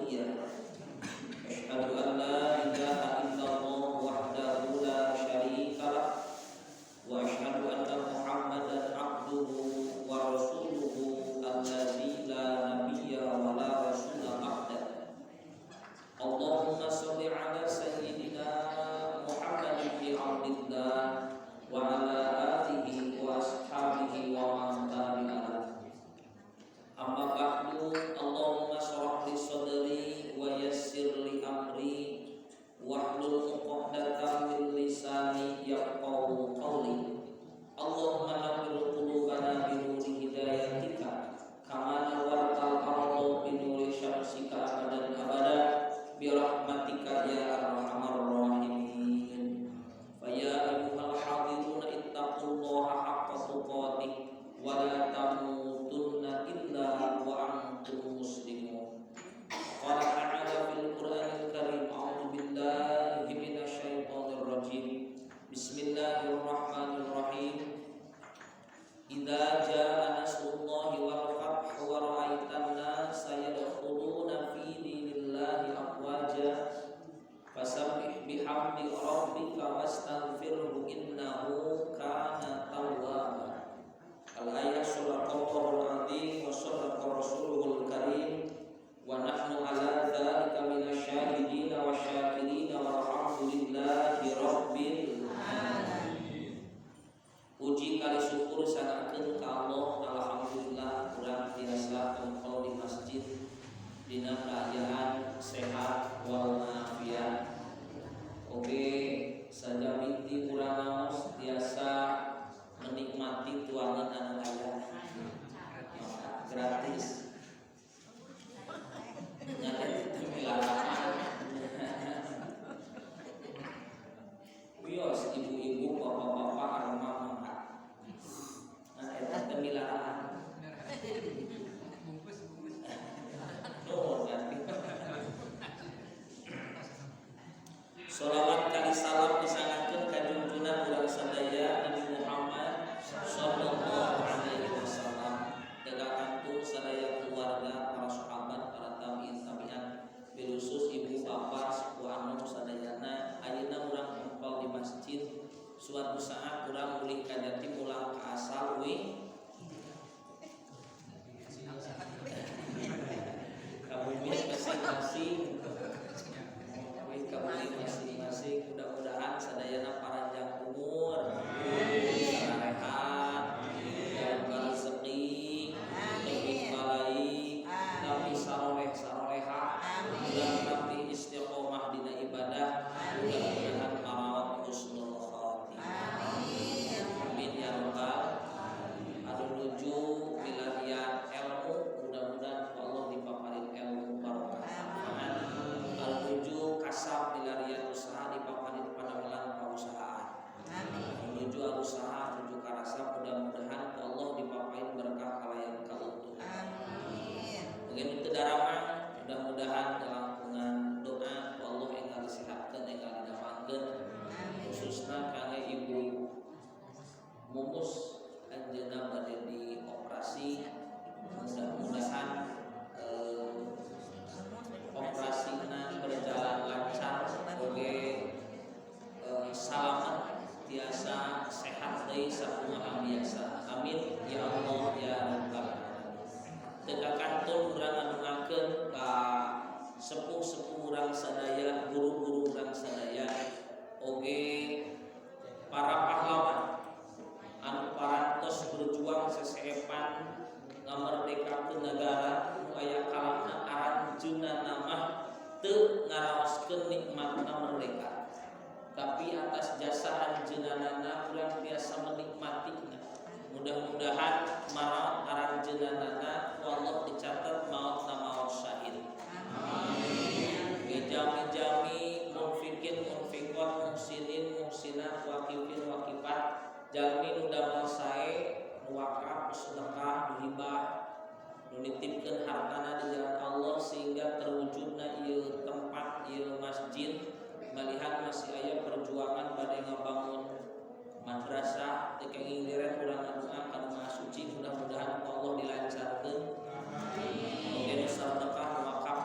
mulia. Asyhadu an la ilaha illallah wahdahu la syarika lah wa asyhadu anna Muhammadan abduhu wa rasuluhu alladzi la nabiyya wa la rasula ba'da. Allahumma shalli ala sayyidina Muhammadin bi abdillah wa ala alihi wa ashabihi wa man tabi'ahu. Amma ba'du, Allahumma shrah li sadri wa yassir li amri wahlul 'uqdatam min lisani yafqahu qawli. Allahumma nawwir qulubana bi nuri hidayatika kama nawwartal arda bi nuri syamsika abadan abada bi rahmatika ya arhamar rahimin. Fa ya ayyuhal hadiruna ittaqullaha haqqa tuqatih wa la tamutunna illa wa antum muslimun. Qala ta'ala fil Qur'anil Karim, a'udzu billahi minasy syaithanir rajim. Bismillahirrahmanirrahim. Idza jaa nasrullahi wal fath wa ra'aitan nasa yadkhuluna fi dinillahi afwaja fasabbih bihamdi rabbika wastaghfirhu innahu kana tawwaba. Al-ayat suraqallahul azim wa sadaqa rasuluhul karim wa nahnu ala dzalika minasyahidin wa syakirin walhamdulillahi rabbil alamin. Puji kali syukur sanakeun ka Allah, alhamdulillah urang tiasa kumpul di masjid dina kaayaan sehat walafiat. Oke, saja binti urang naos tiasa menikmati tuangan anu aya gratis. Nyata temilaran. Wios ibu-ibu, bapak-bapak, arema-mama. Nah, eta temilaran. Nuhun ganti. Sholawat kali salam disangakeun ka junjungan urang sadaya Nabi Muhammad sallallahu alaihi wasallam. Dagangantun sadaya keluarga, para sahabat, para tabi'in tabi'at, bilusus ibu bapak sepuh anu sadayana. Ayeuna urang kumpul di masjid. Suatu saat urang mulih ka Jatim ulang ka asal we. Kabumi masing-masing. Kabumi masing-masing. Mudah-mudahan sadayana panjang umur, sehat, dan rezeki, lebih baik, tapi saroleh-saroleha, dan tapi istiqomah dina ibadah, mudah-mudahan marawat husnul khatimah. Amin ya rabbal alamin. Adu nuju milarian ilmu, mudah-mudahan Allah dipaparin ilmu barokah manfaat. Adu nuju kasab milarian usaha dipaparin padamelan pausahaan. Menuju usaha, menuju karasa, mudah-mudahan Allah dipaparin berkah kalayan kaluntungan. Begitu kedaramang, mudah-mudahan langkungan doa Allah enggal disehatkeun, enggal didamangkeun, khususna kangge ibu mumus anjeunna bade dioperasi. Mudah-mudahan operasina berjalan lancar, oge salamet, tiasa sehat deui sakumaha biasa. Amin ya Allah ya rabbal alamin. Tegakantun urang ngadungakeun ka sepuh-sepuh urang sadaya, guru-guru urang sadaya, oge para pahlawan anu parantos berjuang seseepan ngamerdekakeun negara nu aya kalana aranjeunna mah teu ngaraoskeun nikmatna merdeka, tapi atas jasa anjeunna urang biasa menikmatinya. Mudah-mudahan marawat aranjeunna Allah dicatat maut maut syahid. Amin. Jami-jami munfikin munfikot muhsinin muhsinat waqifin waqifat jalmi nu damel sae nu wakaf sedekah hibah nu nitipkeun hartana di jalan Allah sehingga terwujudna ieu tempat ieu masjid. Malihat masih aya perjuangan bade ngabangun madrasah teu kenging liren urang ngadoa ka Maha Suci, mudah-mudahan Allah dilancarkeun. Oge nu sedekah wakaf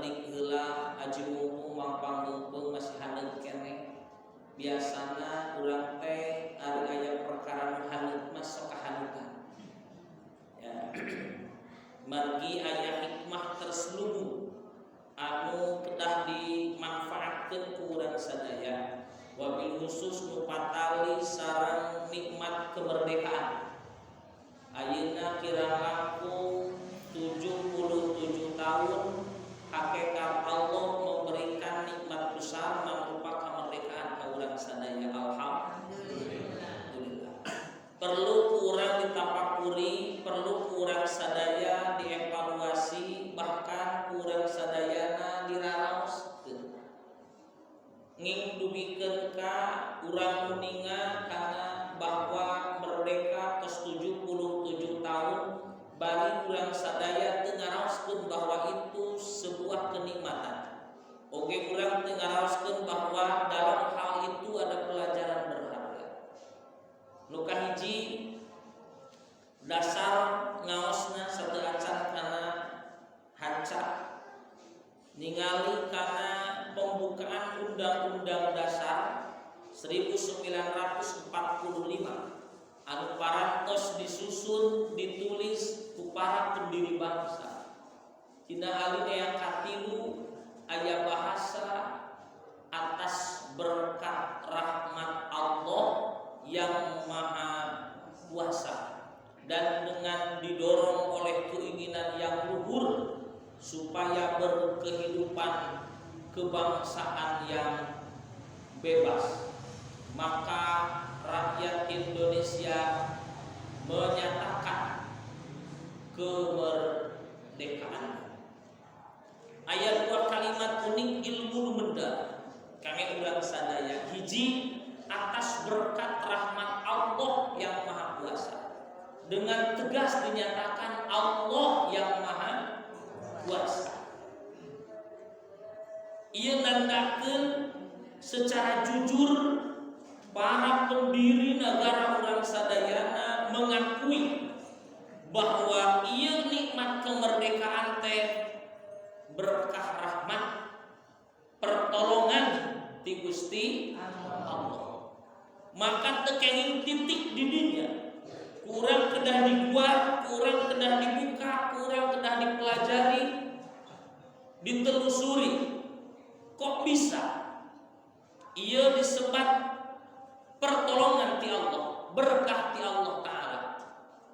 telik heula aji mumpung mampang mumpung masih handeup keneh. Biasana urang teh ari aya perkara nu handeup mah sok kahandeupan. Ya. Margi aya hikmah terselubung anu kedah dimanfaatkeun ku urang sadaya. Wabil khusus nu patali sareng nikmat kemerdekaan. Ayeuna kirang langkung 77 tahun hakikat Allah memberikan nikmat besar berupa kemerdekaan ka urang sadaya. Alhamdulillah. Perlu kurang ditapakuri, perlu kurang sadaya dievaluasi, bahkan kurang sadayana diraraoskeun. Nging dubikeun ka urang kuninga kana bahwa merdeka tos 77 tahun bagi urang sadaya teu ngaraoskeun bahwa itu sebuah kenikmatan. Oge urang teu ngaraoskeun bahwa dalam hal itu ada pelajaran berharga. Nu kahiji dasar ngaosna sateu acan kana hanca ningali kana pembukaan Undang-Undang Dasar 1945 anu parantos disusun ditulis ku para pendiri bangsa. Dina alinea katilu aya bahasa atas berkat rahmat Allah yang maha kuasa dan dengan didorong oleh keinginan yang luhur supaya berkehidupan kebangsaan yang bebas, maka rakyat Indonesia menyatakan kemerdekaan. Ayat 2 kalimat unik ilmu lumenda kangge urang sadaya. Hiji, atas berkat rahmat Allah yang maha kuasa. Dengan tegas dinyatakan Allah yang maha kuasa. Ia nandakeun secara jujur para pendiri negara urang sadayana mengakui bahwa ieu nikmat kemerdekaan teh berkah rahmat pertolongan ti Gusti Allah. Maka teu kenging titik di dinya. Kurang kedah dibuat, kurang kedah dibuka, kurang kedah dipelajari, ditelusuri. Kok bisa? Ia disebat pertolongan ti Allah, berkah ti Allah Ta'ala.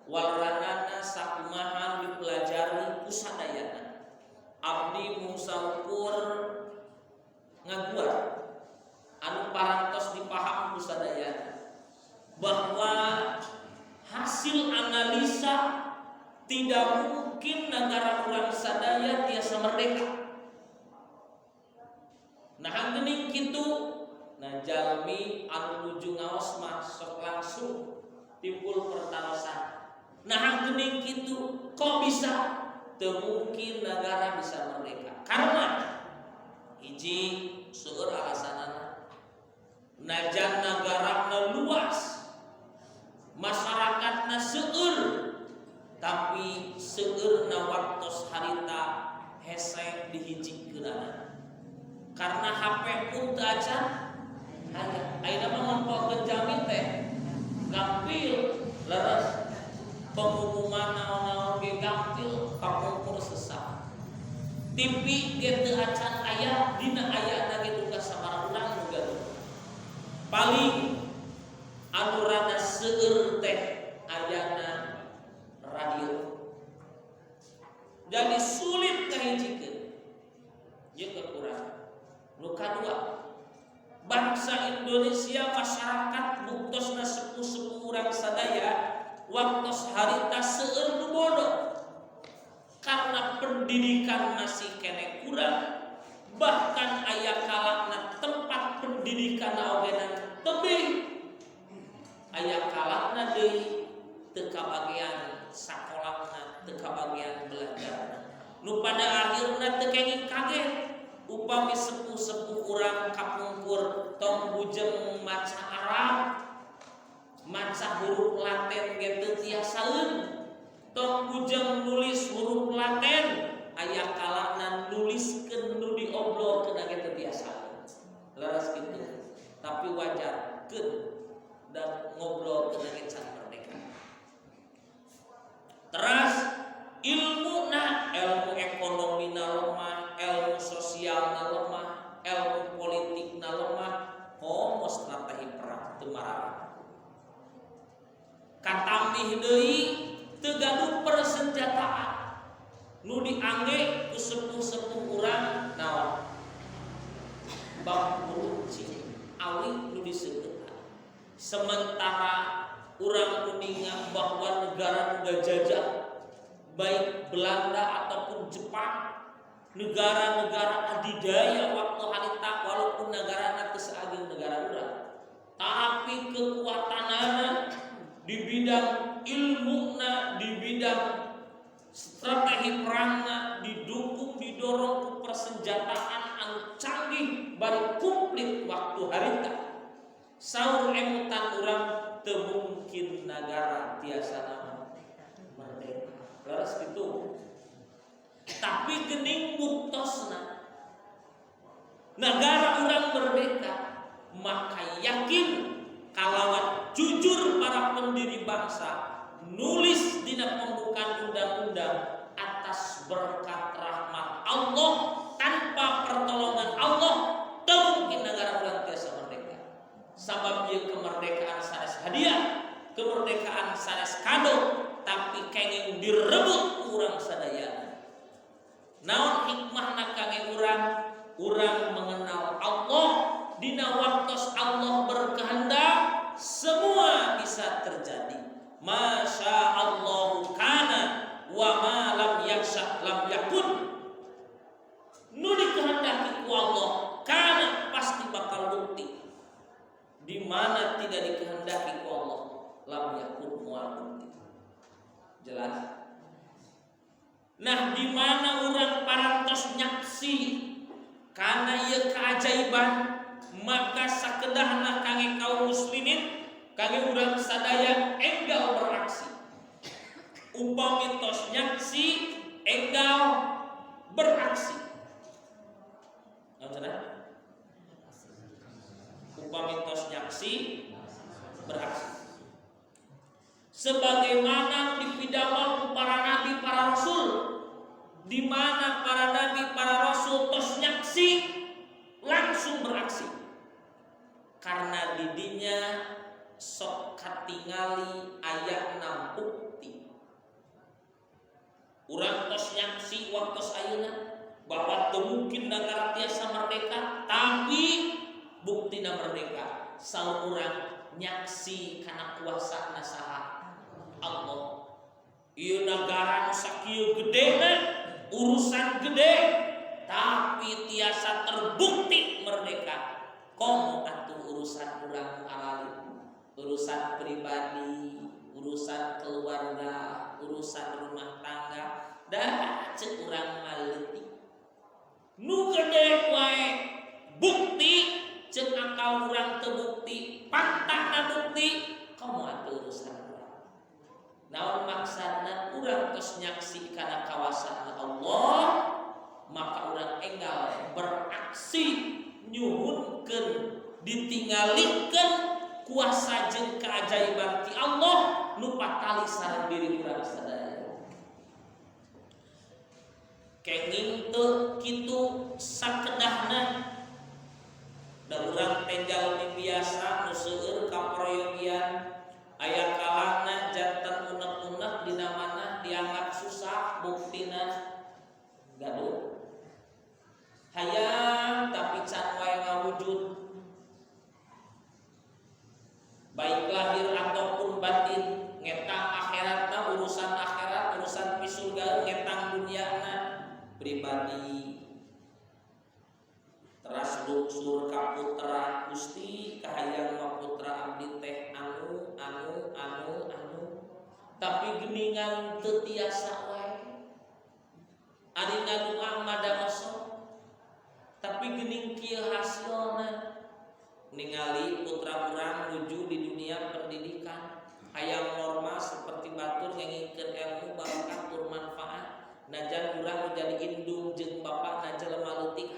Walranana sakumaha dipelajari kusadayana. Abdi musaukur ngaguar anu parantos dipaham kusadayana bahwa hasil analisa tidak mungkin negara urang sadaya tiasa merdeka. Nah geuning kitu, nah jalmi anu nuju ngaos mah sok langsung timbul pertarosan. Nah geuning kitu, kok bisa teu mungkin negara bisa merdeka? Karena hiji seueur alasanana. Najan nagarana luas, masyarakatna seueur, tapi seueurna waktos harita hese dihijikeunana. Karena HP pun teu acan aya. Ayeuna mah ngempelkeun jamin teh gampil leres. Pengumuman naon-naon ge gampil kapungkur sesat. TV ge teu acan aya dina ayana ge duka sabaraha urang nu gaduh. Paling anu rada seueur teh ayana radio. Jadi sulit kahijikeun. Ieu kekurangan. Nu kadua, bangsa Indonesia masyarakat buktosna sepuh-sepuh urang sadaya waktos harita seueur nu bodoh. Karena pendidikan masih kene kurang, bahkan aya kalana tempat pendidikan awenan tebing. Aya kalana deui teu kabagian sakolahna, teu kabagian belajar. Nu pada akhirna teu kenging kaget. Upami sepuh-sepuh urang kapungkur tong bujeng maca Arab, maca huruf Latin ge teu tiasaeun, tong bujeng nulis huruf Latin aya kalana nuliskeun nu diobrolkeun ge teu biasa. Leres kitu. Tapi wajarkeun dan ngobrol ke dengan can merdeka. Terus ilmu ekonomi lemah, ilmu sosial lemah, ilmu politik lemah, homo strategi perang teu marah. Katambih deui teu gaduh persenjataan. Nu diangge ku sepuh-sepuh urang naon? Bab ruci awi nu diseukeut. Sementara urang kuningan bahwa negara udah jajah baik Belanda ataupun Jepang, negara-negara adidaya waktu harita walaupun negara teu saageng negara urang, tapi kekuatanana di bidang ilmuna, di bidang strategi perangna didukung didorong ku persenjataan anu canggih bari komplit waktu harita. Saur emutan urang teu mungkin negara tiasa merdeka. Leres kitu. Tapi geuning buktosna negara urang merdeka, maka yakin kalawan jujur para pendiri bangsa nulis dina pembukaan undang-undang atas berkat rahmat Allah tanpa pertolongan Allah teu mungkin negara urang tiasa merdeka. Sabab ieu kemerdekaan sanes hadiah, kemerdekaan sanes kado, tapi kenging direbut ku urang sadayana. Naon hikmahna kangge urang mengenal Allah dina waktos Allah berkehendak semua bisa terjadi. Masya Allah kana wa ma lam yaksha lam yakun. Nu dikehendaki ku Allah kana pasti bakal bukti. Di mana tidak dikehendaki ku Allah lam yakun moal bukti. Jelas? Nah, di mana urang parantos nyaksi kana ieu keajaiban, maka sakedahna kangge kaum muslimin, kangge urang sadaya enggal beraksi. Upami tos nyaksi enggal beraksi. Naon upami tos nyaksi beraksi. Sebagaimana dipidamel ku para nabi para rasul, di mana para nabi para rasul tos nyaksi langsung beraksi. Karena didinya sok katingali ayatna bukti. Urang tos nyaksi waktos ayeuna bahwa teu mungkin negara tiasa merdeka, tapi buktina merdeka. Saur urang nyaksi kana kuasana saha? Allah. Ieu negara nu sakieu gedena, urusan gede, tapi tiasa terbukti merdeka. Komo atuh urusan urang alali, urusan pribadi, urusan keluarga, urusan rumah tangga, da ceuk urang maleutik. Nu gede wae bukti, ceuk akal urang teu bukti, pantahna bukti, komo atuh urusan urang. Naon maksudna urang tos nyaksi kana kawasan Allah, maka urang enggal beraksi nyuhunkeun ditinggalikeun kuasa jeung keajaiban ti Allah nu patali sareng diri urang sadaya. Kenging teu kitu sakedahna da urang teh jalmi biasa nu seueur kaproyogian aya kalana janten unek-unek dina mana dianggap susah buktina gaduh. Hayang tapi can wae ngawujud. Baik lahir ataupun batin, ngetang akhiratna urusan akhirat, urusan di surga ngetang duniana pribadi. Teras luksur ka putra Gusti kahayang mah putra abdi teh anu tapi geuningan teu tiasa wae. Ari ngaduang madaoso tapi geuning kieu hasilna. Ningali putra urang nuju di dunia pendidikan hayang normal seperti batur ngengikeun ilmu barokah tur manfaat, najan urang menjadi indung jeung bapakna jelema leutik